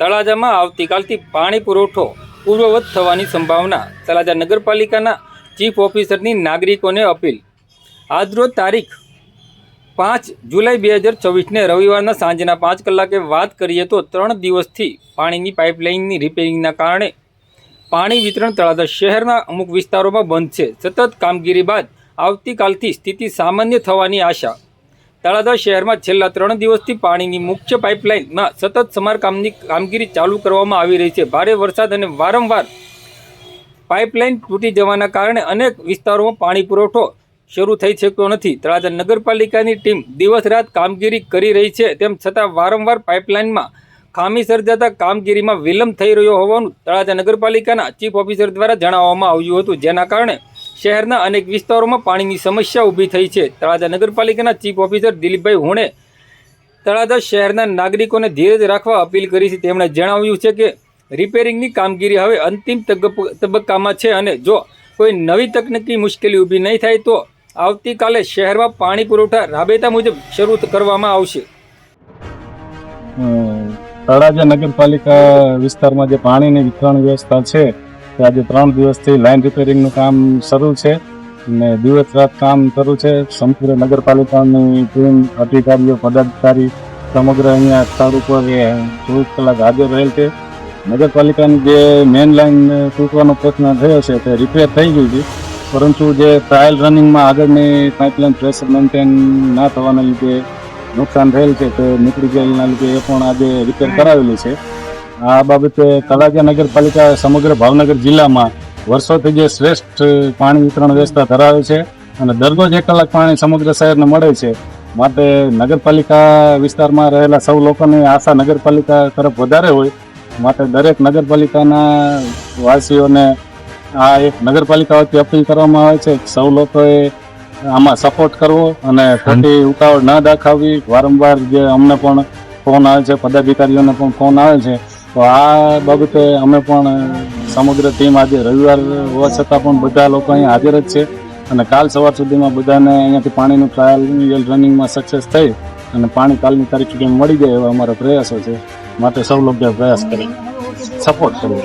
તળાજામાં આવતીકાલથી પાણી પુરવઠો પૂર્વવત થવાની સંભાવના. તળાજા નગરપાલિકાના ચીફ ઓફિસરની નાગરિકોને અપીલ. આજરોજ તારીખ 5 જુલાઈ 2024ને રવિવારના સાંજના 5 કલાકે વાત કરીએ તો 3 દિવસથી પાણીની પાઇપલાઇનની રિપેરિંગના કારણે પાણી વિતરણ તળાજા શહેરના અમુક વિસ્તારોમાં બંધ છે. સતત કામગીરી બાદ આવતીકાલથી સ્થિતિ સામાન્ય થવાની આશા. તળાજા શહેરમાં છેલ્લા 3 દિવસથી પાણીની મુખ્ય પાઇપલાઇનમાં સતત સમારકામની કામગીરી ચાલુ કરવામાં આવી રહી છે. ભારે વરસાદ અને વારંવાર પાઇપલાઇન તૂટી જવાના કારણે અનેક વિસ્તારોમાં પાણી પુરવઠો શરૂ થઈ શક્યો નથી. તળાજા નગરપાલિકાની ટીમ દિવસ રાત કામગીરી કરી રહી છે. તેમ છતાં વારંવાર પાઇપલાઇનમાં ખામી સર્જાતા કામગીરીમાં વિલંબ થઈ રહ્યો હોવાનું તળાજા નગરપાલિકાના ચીફ ઓફિસર દ્વારા જણાવવામાં આવ્યું હતું, જેના કારણે શહેરના અનેક વિસ્તારોમાં પાણીની સમસ્યા ઊભી થઈ છે. તળાજા નગરપાલિકાના ચીફ ઓફિસર દિલીપભાઈ હુણે તળાજા શહેરના નાગરિકોને ધીરજ રાખવા અપીલ કરી છે. તેમણે જણાવ્યું છે કે રિપેરિંગની કામગીરી હવે અંતિમ તબક્કામાં છે અને જો કોઈ નવી તકનીકી મુશ્કેલી ઊભી નહીં થાય તો આવતીકાલે શહેરમાં પાણી પુરવઠા રાબેતા મુજબ શરૂ કરવામાં આવશે. તળાજા નગરપાલિકા વિસ્તારમાં જે પાણીની વિતરણ વ્યવસ્થા છે તે આજે 3 દિવસથી લાઇન રિપેરિંગનું કામ શરૂ છે અને દિવસ રાત કામ શરૂ છે. સમગ્ર નગરપાલિકાની ટીમ, અધિકારીઓ, પદાધિકારી સમગ્ર અહીંયા સ્થળ ઉપર 24 કલાક હાજર રહેલ છે. નગરપાલિકાની જે મેઇન લાઇન તૂટવાનો પ્રશ્ન થયો છે તે રિપેર થઈ ગઈ છે, પરંતુ જે ટ્રાયલ રનિંગમાં આગળની પાઇપલાઇન પ્રેશર મેન્ટેન ના થવાના લીધે નુકસાન થયેલ છે તે નીકળી ગયેલના લીધે એ પણ આજે રિપેર કરાવેલું છે. આ બાબતે તળાજા નગરપાલિકા સમગ્ર ભાવનગર જિલ્લામાં વર્ષોથી જે શ્રેષ્ઠ પાણી વિતરણ વ્યવસ્થા ધરાવે છે અને દરરોજ 1 કલાક પાણી સમગ્ર શહેરને મળે છે. માટે નગરપાલિકા વિસ્તારમાં રહેલા સૌ લોકોની આશા નગરપાલિકા તરફ વધારે હોય, માટે દરેક નગરપાલિકાના વાસીઓને આ એક નગરપાલિકા વતી અપીલ કરવામાં આવે છે. સૌ લોકોએ આમાં સપોર્ટ કરવો અને ખોટી ઉતાવળ ન દાખવવી. વારંવાર જે અમને પણ ફોન આવે છે, પદાધિકારીઓને પણ ફોન આવે છે, તો આ બાબતે અમે પણ સમગ્ર ટીમ આજે રવિવાર હોવા છતાં પણ બધા લોકો અહીંયા હાજર જ છે અને કાલ સવાર સુધીમાં બધાને અહીંયાથી પાણીનું ટ્રાયલ રનિંગમાં સક્સેસ થઈ અને પાણી કાલની તારીખ સુધી મળી જાય એવા અમારા પ્રયાસો છે. માટે સૌ લોકો પ્રયાસ કરે, સપોર્ટ કરે.